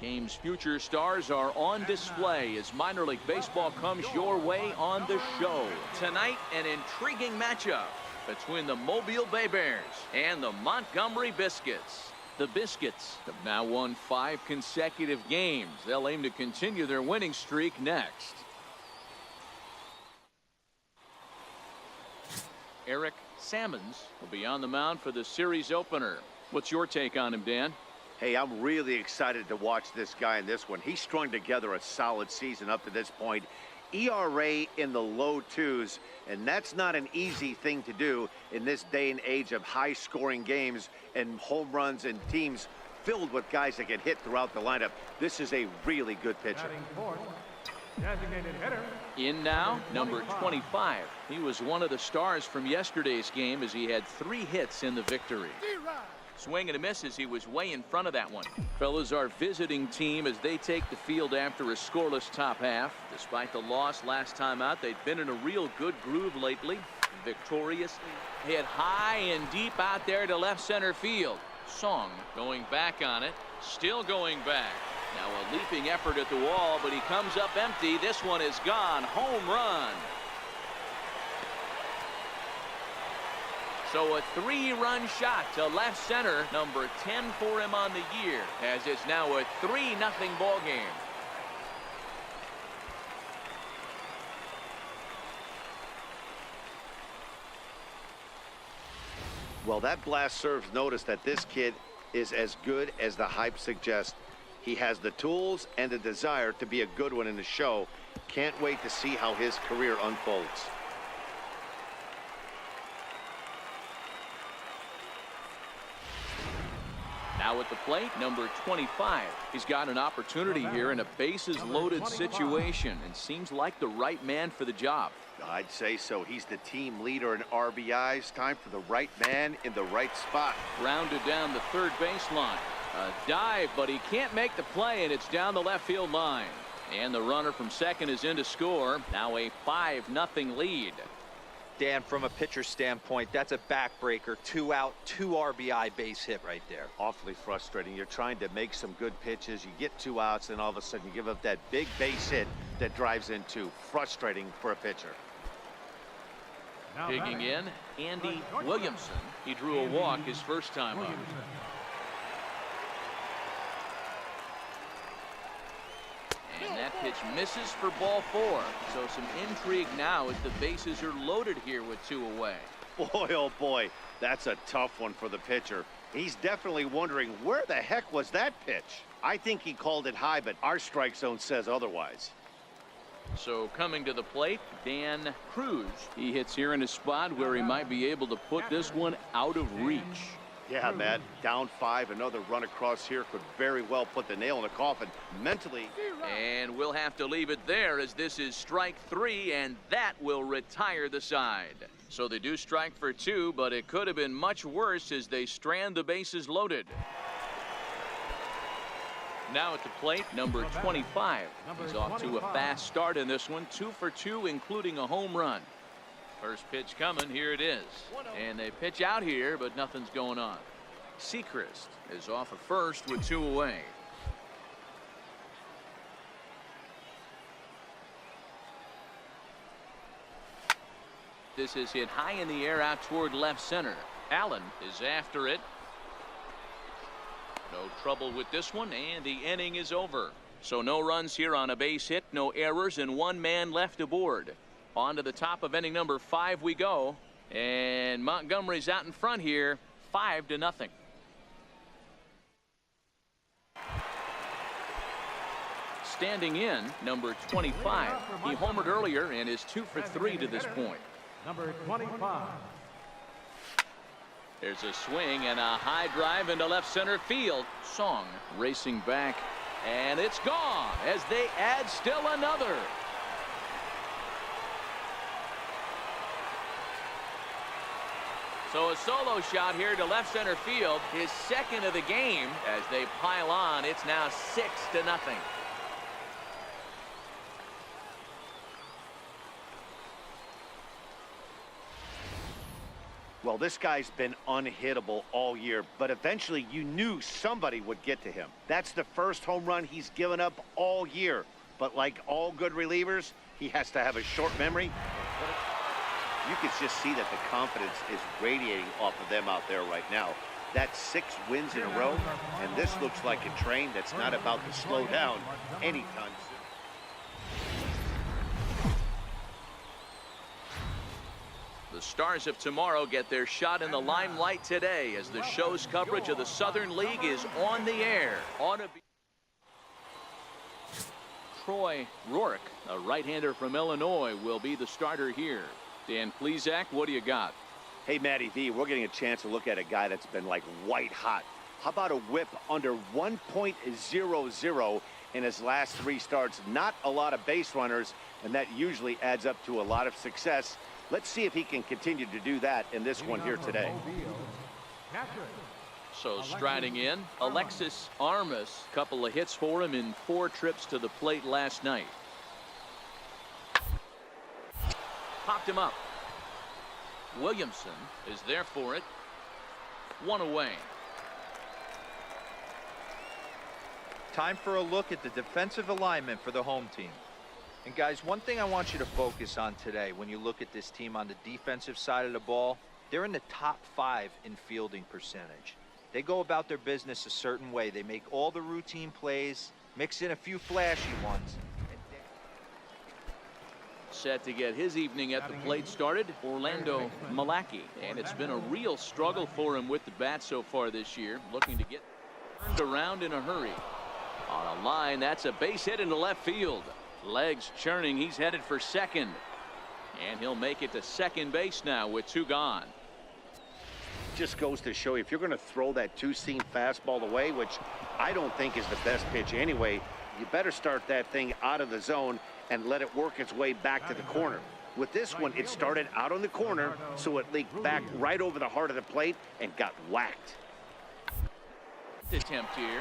Game's future stars are on display as minor league baseball comes your way on the show. Tonight, an intriguing matchup between the Mobile Bay Bears and the Montgomery Biscuits. The Biscuits have now won 5 consecutive games. They'll aim to continue their winning streak next. Eric Sammons will be on the mound for the series opener. What's your take on him, Dan? Hey, I'm really excited to watch this guy in this one. He's strung together a solid season up to this point. ERA in the low 2s, and that's not an easy thing to do in this day and age of high-scoring games and home runs and teams filled with guys that get hit throughout the lineup. This is a really good pitcher. Designated hitter. In now, number 25. He was one of the stars from yesterday's game as he had 3 hits in the victory. Swing and a miss as he was way in front of that one. Fellas, our visiting team as they take the field after a scoreless top half. Despite the loss last time out, they've been in a real good groove lately. Victoriously hit high and deep out there to left center field. Song going back on it. Still going back. Now a leaping effort at the wall, but he comes up empty. This one is gone. Home run. So a 3-run shot to left center, number 10 for him on the year, as it's now a 3-0 ball game. Well, that blast serves notice that this kid is as good as the hype suggests. He has the tools and the desire to be a good one in the show. Can't wait to see how his career unfolds. Now at the plate, number 25. He's got an opportunity here in a bases loaded situation and seems like the right man for the job. I'd say so. He's the team leader in RBIs. Time for the right man in the right spot. Grounded down the third baseline. A dive, but he can't make the play, and it's down the left field line. And the runner from second is in to score. Now a 5-0 lead. Dan, from a pitcher standpoint, that's a backbreaker. 2 out, 2 RBI base hit right there. Awfully frustrating. You're trying to make some good pitches. You get 2 outs, and all of a sudden you give up that big base hit that drives in 2. Frustrating for a pitcher. Digging in, Andy Williamson. He drew a walk his first time up. And that pitch misses for ball 4. So some intrigue now as the bases are loaded here with 2 away. Boy, oh boy, that's a tough one for the pitcher. He's definitely wondering where the heck was that pitch. I think he called it high, but our strike zone says otherwise. So coming to the plate, Dan Cruz. He hits here in a spot where he might be able to put this one out of reach. Yeah, Matt, down 5, another run across here could very well put the nail in the coffin mentally. And we'll have to leave it there as this is strike 3, and that will retire the side. So they do strike for 2, but it could have been much worse as they strand the bases loaded. Now at the plate, number 25. He's off to a fast start in this one, 2 for 2, including a home run. First pitch coming, here it is. And they pitch out here, but nothing's going on. Sechrist is off at first with 2 away. This is hit high in the air out toward left center. Allen is after it. No trouble with this one, and the inning is over. So no runs here on a base hit, no errors, and 1 man left aboard. On to the top of inning number 5 we go, and Montgomery's out in front here, 5-0. Standing in, number 25. He homered earlier and is 2 for 3 to this point. Number 25. There's a swing and a high drive into left center field. Song racing back, and it's gone as they add still another. So a solo shot here to left center field, his second of the game. As they pile on, it's now 6-0. Well, this guy's been unhittable all year, but eventually you knew somebody would get to him. That's the first home run he's given up all year. But like all good relievers, he has to have a short memory. You can just see that the confidence is radiating off of them out there right now. That's 6 wins in a row, and this looks like a train that's not about to slow down anytime soon. The Stars of tomorrow get their shot in the limelight today as the show's coverage of the Southern League is on the air. Troy Rourke, a right-hander from Illinois, will be the starter here. Dan Plesac, what do you got? Hey, Matty V, we're getting a chance to look at a guy that's been like white hot. How about a whip under 1.00 in his last 3 starts? Not a lot of base runners, and that usually adds up to a lot of success. Let's see if he can continue to do that in this one here today. So striding in, Alexis Armas. Couple of hits for him in 4 trips to the plate last night. Popped him up. Williamson is there for it. 1 away. Time for a look at the defensive alignment for the home team. And guys, one thing I want you to focus on today when you look at this team on the defensive side of the ball, they're in the top 5 in fielding percentage. They go about their business a certain way. They make all the routine plays, mix in a few flashy ones. Set to get his evening at the plate started, Orlando Malaki. And it's been a real struggle for him with the bat so far this year, looking to get turned around in a hurry. On a line, that's a base hit into left field. Legs churning, he's headed for second. And he'll make it to second base now with 2 gone. Just goes to show you, if you're going to throw that 2-seam fastball away, which I don't think is the best pitch anyway, you better start that thing out of the zone and let it work its way back to the corner. With this one, it started out on the corner, so it leaked back right over the heart of the plate and got whacked. Attempt here.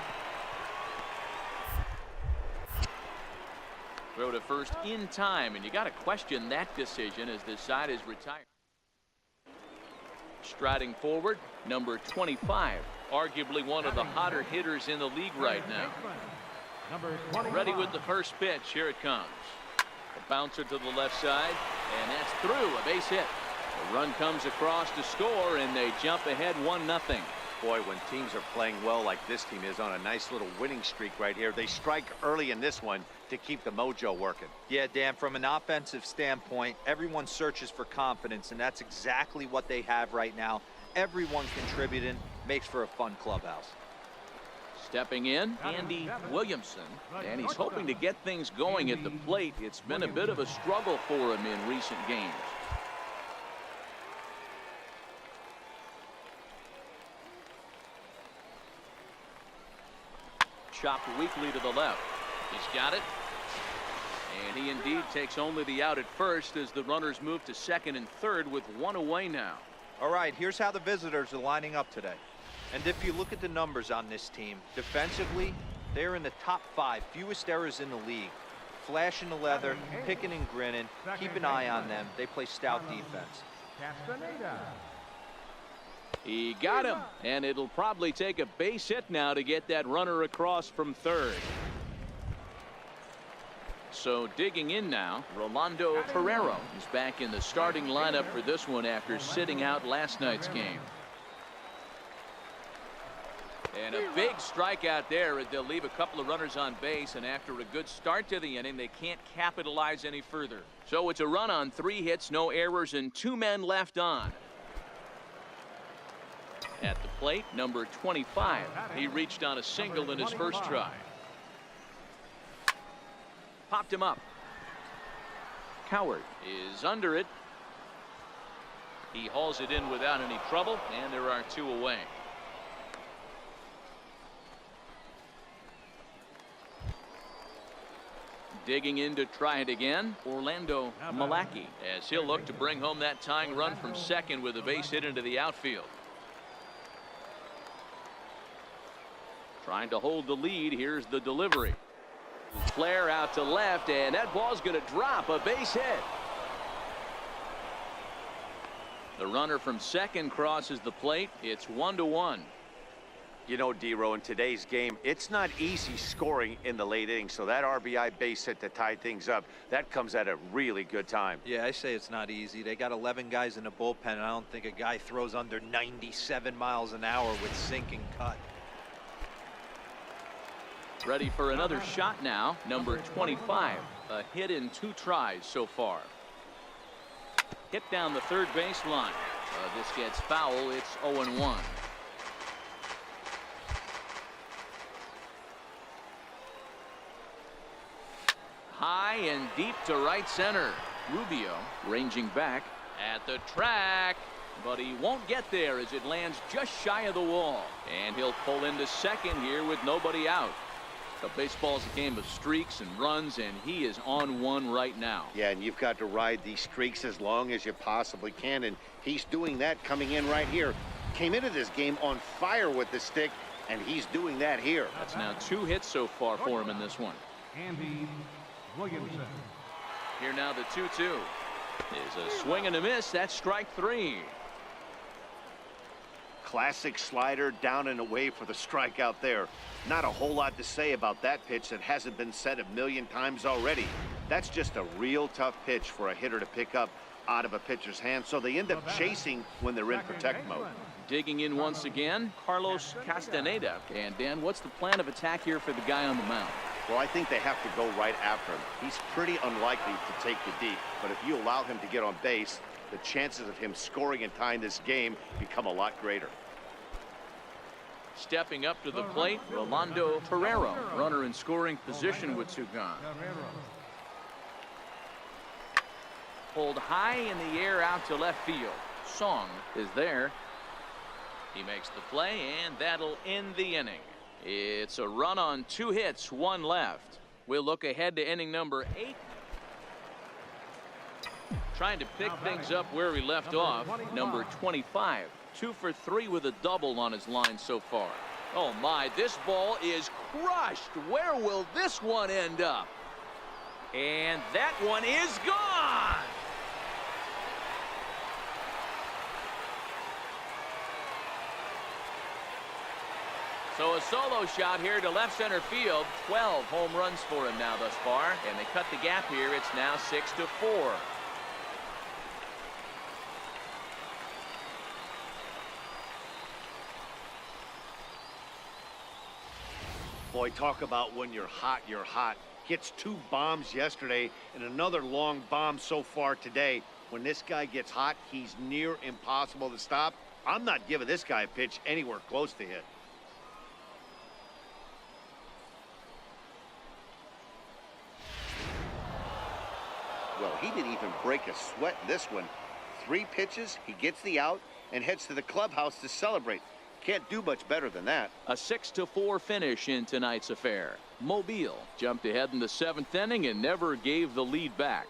Throw to first in time, and you got to question that decision as this side is retired. Striding forward, number 25, arguably one of the hotter hitters in the league right now. Ready with the first pitch. Here it comes. A bouncer to the left side, and that's through. A base hit. The run comes across to score, and they jump ahead 1-0. Boy, when teams are playing well like this team is on a nice little winning streak right here, they strike early in this one to keep the mojo working. Yeah, Dan, from an offensive standpoint, everyone searches for confidence, and that's exactly what they have right now. Everyone contributing makes for a fun clubhouse. Stepping in, Andy Williamson, and he's hoping to get things going at the plate. It's been a bit of a struggle for him in recent games. Chopped weakly to the left. He's got it. And he indeed takes only the out at first as the runners move to second and third with 1 away now. All right, here's how the visitors are lining up today. And if you look at the numbers on this team, defensively, they're in the top 5, fewest errors in the league. Flashing the leather, picking and grinning, keep an eye on them. They play stout defense. He got him, and it'll probably take a base hit now to get that runner across from third. So digging in now, Rolando Ferrero is back in the starting lineup for this one after sitting out last night's game. And a big strikeout there. They'll leave a couple of runners on base, and after a good start to the inning, they can't capitalize any further. So it's a run on 3 hits, no errors, and 2 men left on. At the plate, number 25. He reached on a single in his first try. Popped him up. Coward is under it. He hauls it in without any trouble, and there are 2 away. Digging in to try it again, Orlando Malaki, as he'll look to bring home that tying run from second with a base hit into the outfield. Trying to hold the lead. Here's the delivery. Flare out to left, and that ball's going to drop. A base hit. The runner from second crosses the plate. It's 1-1. You know, D-Row, in today's game, it's not easy scoring in the late innings, so that RBI base hit to tie things up, that comes at a really good time. Yeah, I say it's not easy. They got 11 guys in the bullpen, and I don't think a guy throws under 97 miles an hour with sinking cut. Ready for another shot now. Number 25. A hit in 2 tries so far. Hit down the third baseline. This gets foul. It's 0-1. High and deep to right center. Rubio ranging back at the track, but he won't get there as it lands just shy of the wall. And he'll pull into second here with nobody out. The baseball's a game of streaks and runs, and he is on one right now. Yeah, and you've got to ride these streaks as long as you possibly can, and he's doing that coming in right here. Came into this game on fire with the stick, and he's doing that here. That's now 2 hits so far for him in this one. Andy Williamson. Here now the 2-2 is a swing and a miss. That's strike 3. Classic slider down and away for the strikeout there. Not a whole lot to say about that pitch that hasn't been said a million times already. That's just a real tough pitch for a hitter to pick up out of a pitcher's hand, so they end up chasing when they're in protect mode. Digging in once again, Carlos Castaneda. And Dan, what's the plan of attack here for the guy on the mound? Well, I think they have to go right after him. He's pretty unlikely to take the deep, but if you allow him to get on base, the chances of him scoring and tying this game become a lot greater. Stepping up to the plate, Rolando Torrero, runner in scoring position with 2 gone. Pulled high in the air out to left field. Song is there. He makes the play, and that'll end the inning. It's a run on 2 hits, 1 left. We'll look ahead to inning number 8. Trying to pick things up where we left off. Number 25. 2 for 3 with a double on his line so far. Oh my, this ball is crushed. Where will this one end up? And that one is gone. So a solo shot here to left center field. 12 home runs for him now thus far, and they cut the gap here. It's now 6-4. Boy, talk about when you're hot, you're hot. Hits 2 bombs yesterday and another long bomb so far today. When this guy gets hot, he's near impossible to stop. I'm not giving this guy a pitch anywhere close to hit. Well, he didn't even break a sweat in this one. 3 pitches, he gets the out and heads to the clubhouse to celebrate. Can't do much better than that. A 6-4 finish in tonight's affair. Mobile jumped ahead in the 7th inning and never gave the lead back.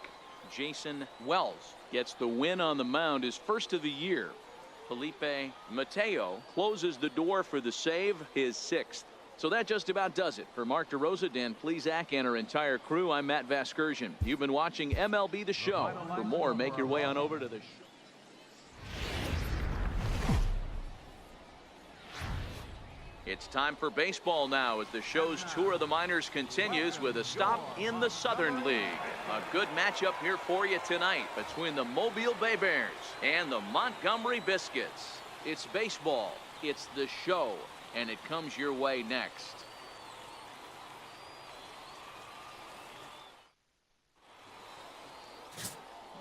Jason Wells gets the win on the mound, his first of the year. Felipe Mateo closes the door for the save, his 6th. So that just about does it. For Mark DeRosa, Dan Plesac, and our entire crew, I'm Matt Vasgersian. You've been watching MLB The Show. For more, make your way on over to the show. It's time for baseball now as the show's tour of the minors continues with a stop in the Southern League. A good matchup here for you tonight between the Mobile Bay Bears and the Montgomery Biscuits. It's baseball, it's the show, and it comes your way next.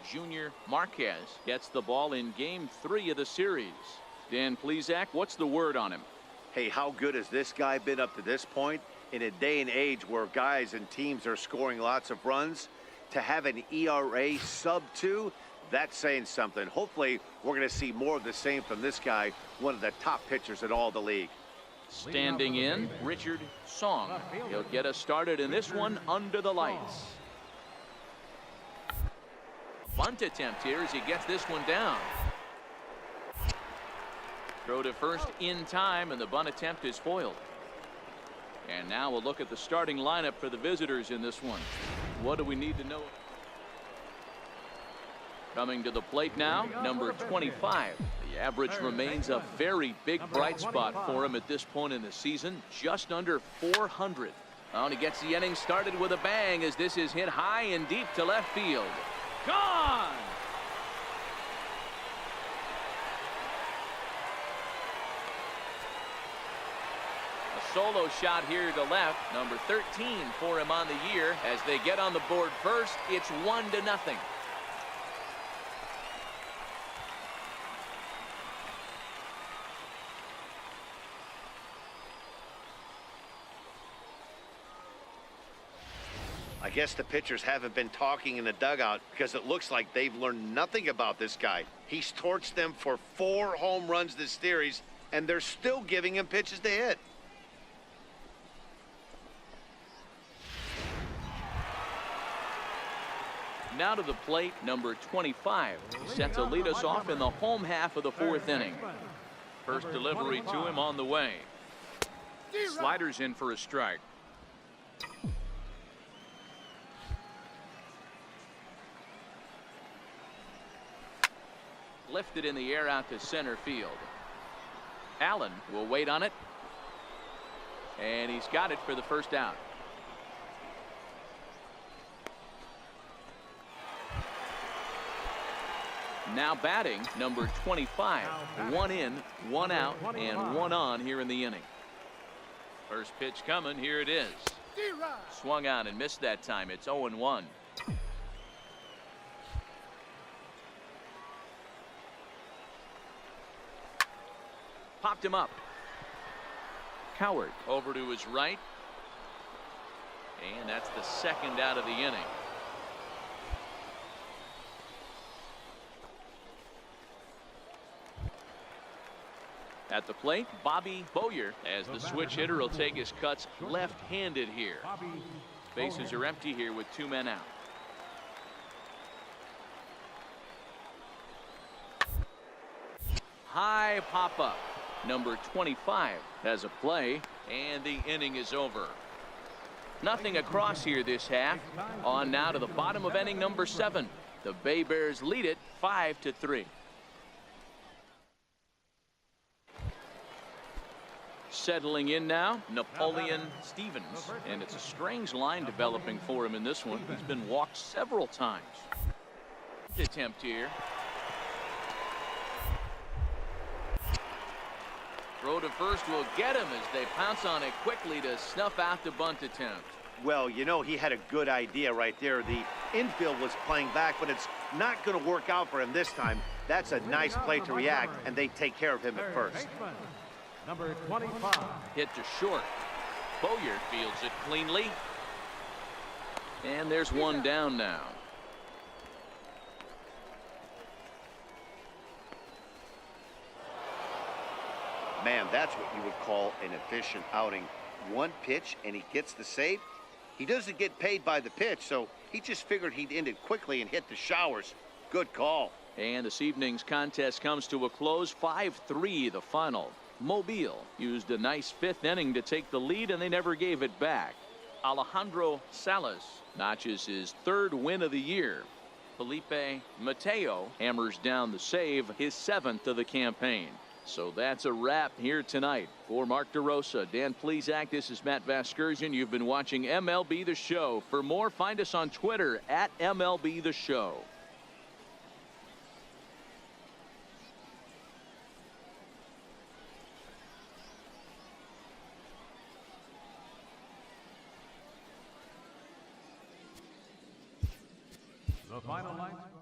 Junior Marquez gets the ball in game 3 of the series. Dan Plesac, what's the word on him? Hey, how good has this guy been up to this point? In a day and age where guys and teams are scoring lots of runs, to have an ERA sub-2, that's saying something. Hopefully, we're going to see more of the same from this guy, one of the top pitchers in all the league. Standing in, Richard Song. He'll get us started in this one under the lights. Bunt attempt here as he gets this one down. Throw to first in time, and the bunt attempt is foiled. And now we'll look at the starting lineup for the visitors in this one. What do we need to know? Coming to the plate now, number 25. The average remains a very big bright spot for him at this point in the season, just under 400. Oh, and he gets the inning started with a bang as this is hit high and deep to left field. Gone! A solo shot here to left, number 13 for him on the year. As they get on the board first, it's 1-0. I guess the pitchers haven't been talking in the dugout because it looks like they've learned nothing about this guy. He's torched them for 4 home runs this series, and they're still giving him pitches to hit. Now to the plate, number 25. Set to lead us off in the home half of the 4th inning. First delivery to him on the way. Sliders in for a strike. Lifted in the air out to center field. Allen will wait on it. And he's got it for the first out. Now batting, number 25. 1 in, 1 out, and 1 on here in the inning. First pitch coming. Here it is. Swung on and missed that time. It's 0-1. Popped him up. Coward over to his right. And that's the second out of the inning. At the plate, Bobby Bowyer, as the switch hitter, will take his cuts left-handed here. Bases are empty here with 2 men out. High pop-up. Number 25 has a play, and the inning is over. Nothing across here this half. On now to the bottom of inning number 7. The Bay Bears lead it 5-3. Settling in now, Napoleon Stevens. And it's a strange line developing for him in this one. He's been walked several times. Attempt here. Throw to first will get him as they pounce on it quickly to snuff out the bunt attempt. Well, you know, he had a good idea right there. The infield was playing back, but it's not going to work out for him this time. That's a nice play to react, and they take care of him at first. Number 25. Hit to short. Bowyer fields it cleanly. And there's one down now. Man, that's what you would call an efficient outing. 1 pitch, and he gets the save. He doesn't get paid by the pitch, so he just figured he'd end it quickly and hit the showers. Good call. And this evening's contest comes to a close. 5-3 the final. Mobile used a nice 5th inning to take the lead, and they never gave it back. Alejandro Salas notches his 3rd win of the year. Felipe Mateo hammers down the save, his 7th of the campaign. So that's a wrap here tonight. For Mark DeRosa, Dan Plesac, this is Matt Vasgersian. You've been watching MLB The Show. For more, find us on Twitter at MLB The Show. The final line.